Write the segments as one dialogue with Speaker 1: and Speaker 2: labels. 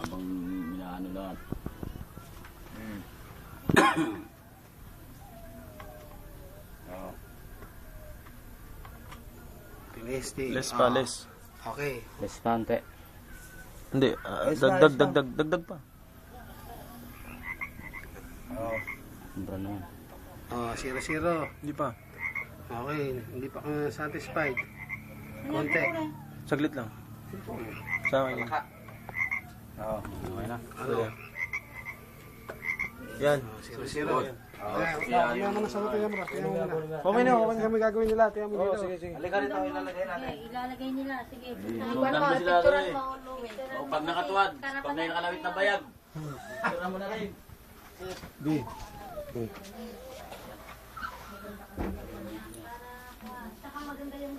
Speaker 1: Habang minaano lahat.
Speaker 2: Oh. Pinisting.
Speaker 3: Less pa, less.
Speaker 2: Okay.
Speaker 1: Lespante.
Speaker 3: Hindi, dagdag pa.
Speaker 2: Oh.
Speaker 1: Sombra naman.
Speaker 2: Oh, 0-0.
Speaker 3: Hindi pa.
Speaker 2: Okay, hindi pa ka satisfied. Konti.
Speaker 3: Saglit lang. Sa akin.
Speaker 2: Oo.
Speaker 1: Okay na.
Speaker 2: Ano?
Speaker 3: Yan.
Speaker 2: 0-0. Kaya mo na sa mga mo. Kaya mo na.
Speaker 3: Okay na, okay na.
Speaker 2: Kami gagawin nila. Kaya mo dito.
Speaker 3: Sige, sige.
Speaker 2: Halika rito, ilalagay natin.
Speaker 4: Ilalagay nila. Sige.
Speaker 1: Sundan mo sila doon eh. O pag nakatuwad, pag may nakalawit na bayag. Sundan mo na rin.
Speaker 2: Di.
Speaker 4: Saka maganda yung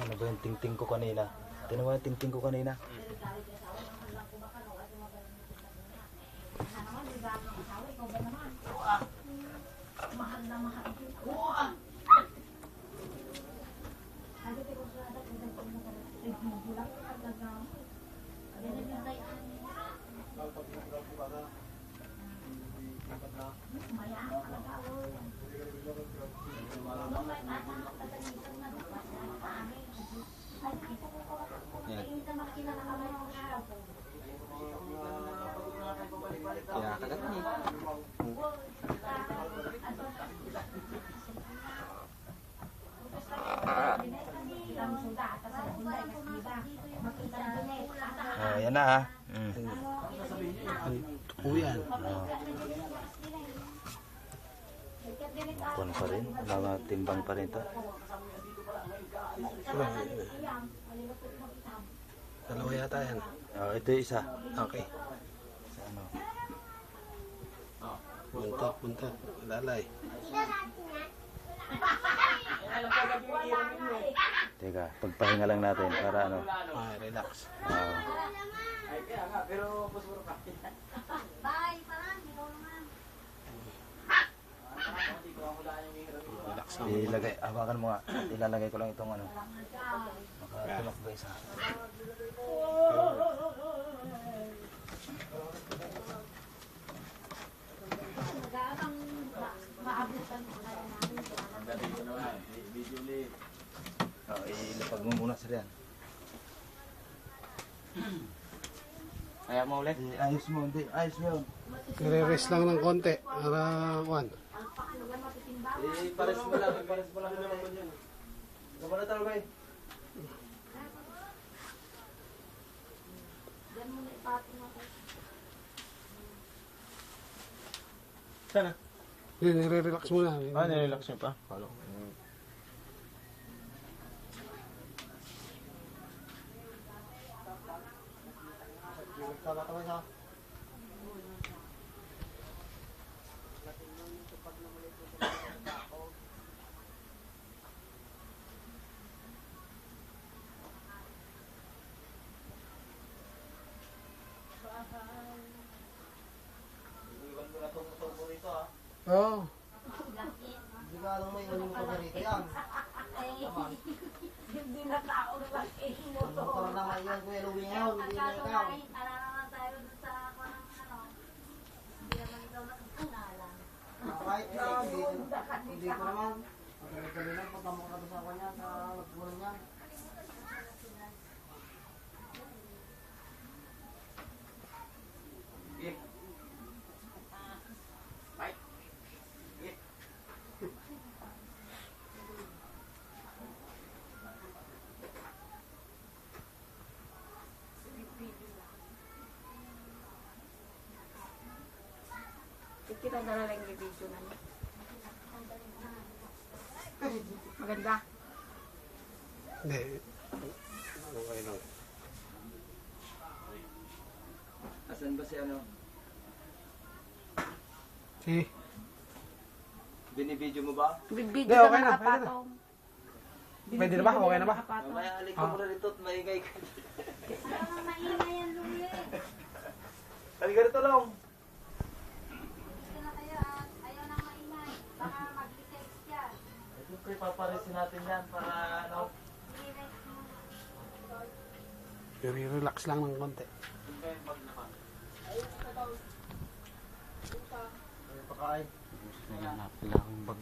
Speaker 3: Ano ba yung ting-ting ko kanina? Tinan mo yung ting-ting ko kanina? Kaya kagat niya. Yan na ha.
Speaker 2: Oo yan.
Speaker 3: Kuno pa rin. Timbang pa rin ito.
Speaker 2: Dalawa yata yan.
Speaker 3: Ito yung isa.
Speaker 2: Okay.
Speaker 3: Sa ano?
Speaker 2: Buntot. Lalay.
Speaker 3: Teka, pagpahinga lang natin para ano.
Speaker 2: Relax.
Speaker 4: bye. Parang, ikaw naman.
Speaker 2: Relax lang.
Speaker 3: Ilagay, hawakan mo nga. Ilalagay ko lang itong ano. Makatulak ba isa?
Speaker 4: Nag-aabang maabutan ko na namin.
Speaker 1: Dito naman, video ulit.
Speaker 3: Ilapag mo muna sila yan.
Speaker 1: Kaya mo ulit?
Speaker 3: Ayos mo, hindi. Ayos mo yun.
Speaker 2: Nire-rest lang ng konti. Para, Juan.
Speaker 3: Pares mo lang. Pares mo lang naman yun. Gama na talaga eh.
Speaker 4: Diyan mo na ipatong ako.
Speaker 3: Sana?
Speaker 2: Nire-relax muna.
Speaker 3: Nirelax niyo pa?
Speaker 2: Oo.
Speaker 4: Hindi na tao lang eh. Motor naman yan, Kuya Louie ngayon. Hindi na ikaw. Ala naman tayo dun sa parang ano. Hindi naman ikaw nakakalalan.
Speaker 5: Kahit na, hindi ko naman. Kanina, pagkamok na sa kanya, sa nagbulan niya.
Speaker 4: Kita na lang yung video na niya. Maganda.
Speaker 2: Hindi. Okay lang.
Speaker 3: Asan ba si ano?
Speaker 2: Si?
Speaker 3: Binibidyo mo ba?
Speaker 4: Video
Speaker 2: Hindi, okay
Speaker 4: na
Speaker 2: na,
Speaker 4: nakapatong.
Speaker 2: Pwede na ba? Okay na ba?
Speaker 3: Mamaya alik ka muna rito at maingay ka.
Speaker 4: Maingay yan, Louie.
Speaker 5: talong.
Speaker 4: Gusto na kayo at ayaw nang maingay. Baka mag-text yan.
Speaker 3: Siyempre, paparisin natin yan para ano.
Speaker 4: I-rest muna.
Speaker 2: I-relax lang ng konti.
Speaker 3: Ay, pakain.
Speaker 2: Kailangan akong bag.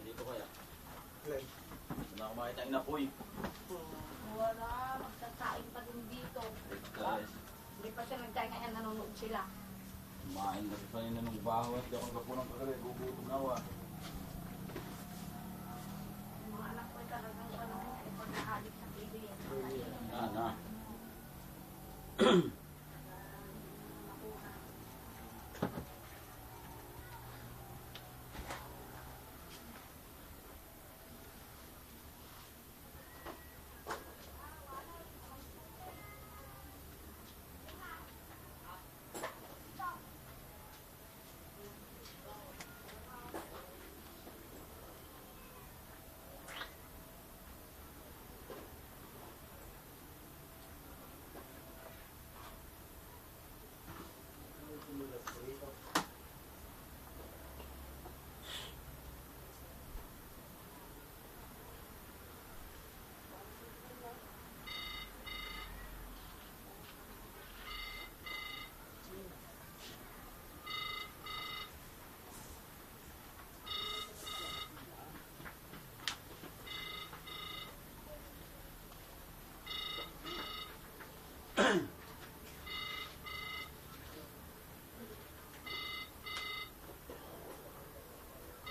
Speaker 1: Dito kaya. Wala akong makita yung napoy.
Speaker 4: Wala, magsasaing pa din dito.
Speaker 1: Guys,
Speaker 4: Hindi pa siya nagkain ngayon, nanonood sila.
Speaker 1: kumain kasi kanina nung baho at di akong kapunang kagabi. Gugutom na ako ah.
Speaker 4: Yung mga anak ko ay talagang ano, pag naalit sa TV.
Speaker 1: Yan ah.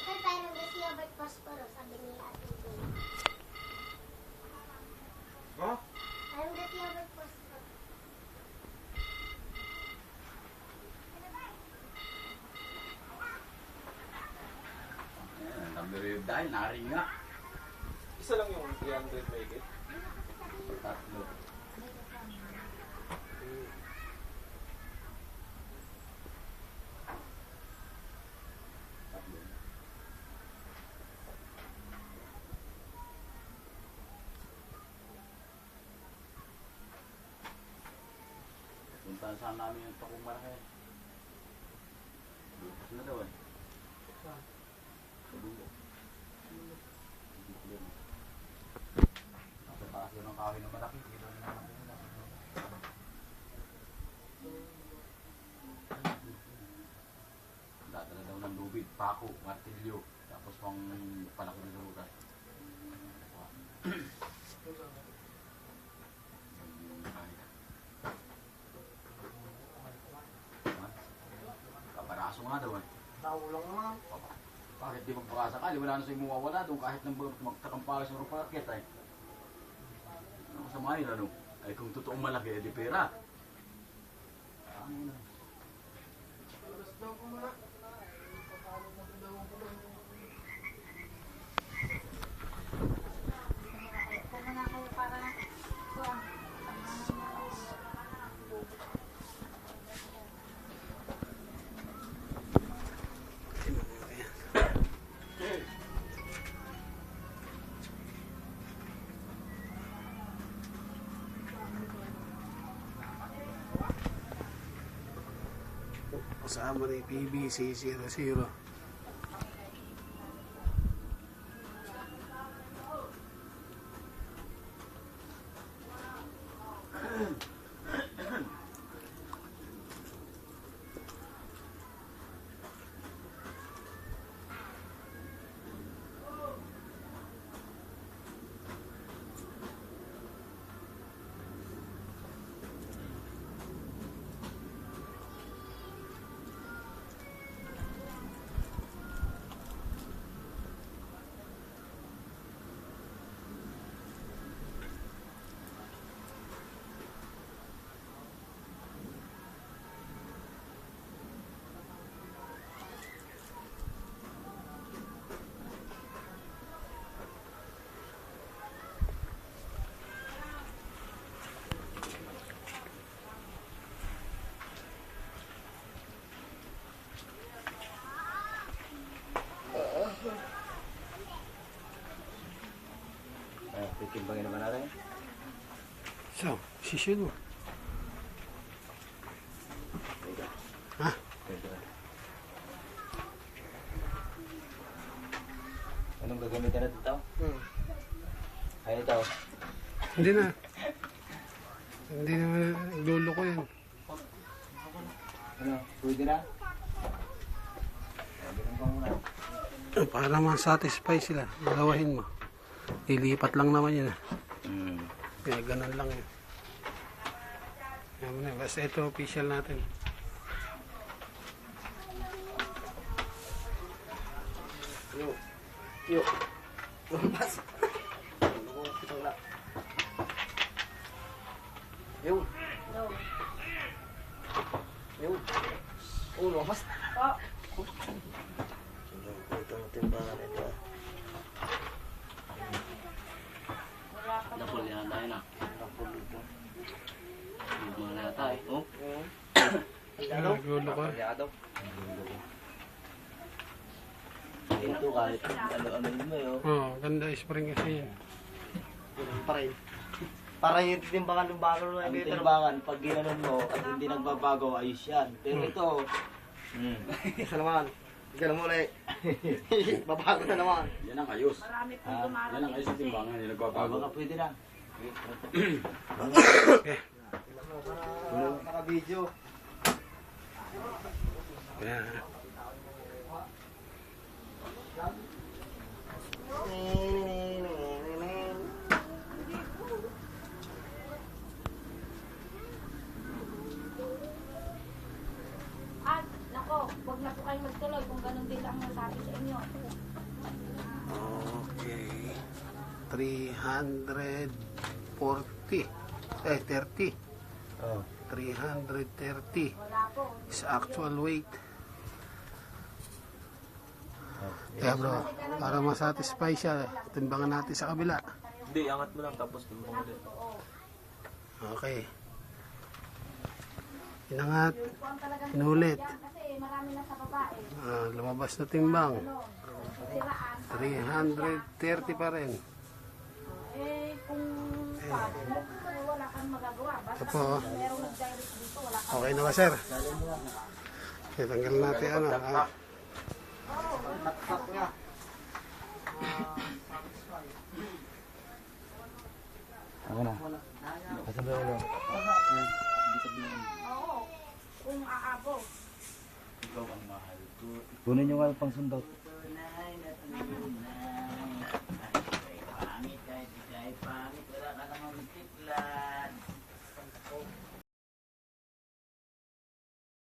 Speaker 6: Kan parang kasi yung Prospero, sabi ni Ate Jane.
Speaker 5: Ha?
Speaker 6: Parang kasi yung Prospero.
Speaker 1: Ayan, number yung dahil naring nga.
Speaker 5: Isa lang yung 300 may higit.
Speaker 1: Tatlo. Tatlo. Puntahan saan namin yung Takong Marake. Bukas na daw eh. Sa dulo. Nasa taas yun ang kahoy na malaki. Dito na naman nila. Dadala daw ng lubid, pako, martilyo, tapos pang palaki na lugar. Kaparaso nga daw eh.
Speaker 5: Naulang naman.
Speaker 1: Bakit di magpakasakali? Wala na sa'yo mawawala doon kahit nang magtakampala sa ruparket ay. Ano masama yun ano? Ay kung totoong malaki, edi pera. Ano na?
Speaker 4: Kumuna kayo para kuwan.
Speaker 2: Kasama ni PBC 00.
Speaker 3: Timbangin naman natin.
Speaker 2: So, sisyon mo. Ha?
Speaker 3: Pwede na. Anong gagamitin natin ito? Ayun ito.
Speaker 2: Hindi na. Hindi naman lulo ko yan.
Speaker 3: Ano? Pwede na? Ganun pa muna.
Speaker 2: Para ma-satisfy sila. Dalawahin mo. Ilipat lang naman yun. Kaya ganun lang yun. Yan mo na. Basta ito official natin.
Speaker 5: Yo. Lumabas. Yun.
Speaker 4: No.
Speaker 5: Yun. Oh, lumabas.
Speaker 4: Oh,
Speaker 5: Ito ang timbangan ito.
Speaker 4: wala pa.
Speaker 3: Napul yan tayo na.
Speaker 5: Napul ito.
Speaker 3: Mga na tayo. Oh?
Speaker 2: Lulo ko.
Speaker 3: Palyado. Ito kahit ano yun mo yun.
Speaker 2: Oh, ganda spring kasi yun.
Speaker 5: Ganun pa rin. Parang yung timbangan ng bago na
Speaker 3: Ang
Speaker 5: ito.
Speaker 3: timbangan, pag ginanon mo at hindi nagbabago, ayos yan. Pero ito,
Speaker 5: Isa naman. Ganun mo ulit. Babago na naman.
Speaker 1: Yan ang ayos.
Speaker 4: Marami pong
Speaker 1: Yan ang
Speaker 4: dumarating.
Speaker 1: ayos sa timbangan. Yung nagbabago.
Speaker 3: baka pwede na.
Speaker 5: Naka-video.
Speaker 2: Yan.
Speaker 4: At, nako, huwag na po kayo magtuloy kung ganun din ang nasabi sa inyo.
Speaker 2: Okay. 340. 30.
Speaker 3: Oh.
Speaker 2: 330
Speaker 4: Wala po.
Speaker 2: is actual weight. Kaya bro, para masatisfy siya, timbangan natin sa kabila.
Speaker 3: Hindi, angat mo lang tapos timbang mo din.
Speaker 2: Okay. Inangat,
Speaker 4: Yun po ang talagang
Speaker 2: inulit.
Speaker 4: yan kasi marami na sa babae.
Speaker 2: Lumabas na timbang.
Speaker 4: Ano, siraan.
Speaker 2: 330 pa rin.
Speaker 4: Eh, kung sabi mo, wala kang magagawa. Basta
Speaker 2: Ito po.
Speaker 4: kung merong nag-direct dito, wala kang
Speaker 2: Okay na ba, sir? Okay, tanggal natin ano.
Speaker 5: Taktak nga.
Speaker 3: Ako na. Kasan ba ulo?
Speaker 4: Oo, kung aabo.
Speaker 3: Kunin nyo nga yung pang sundot.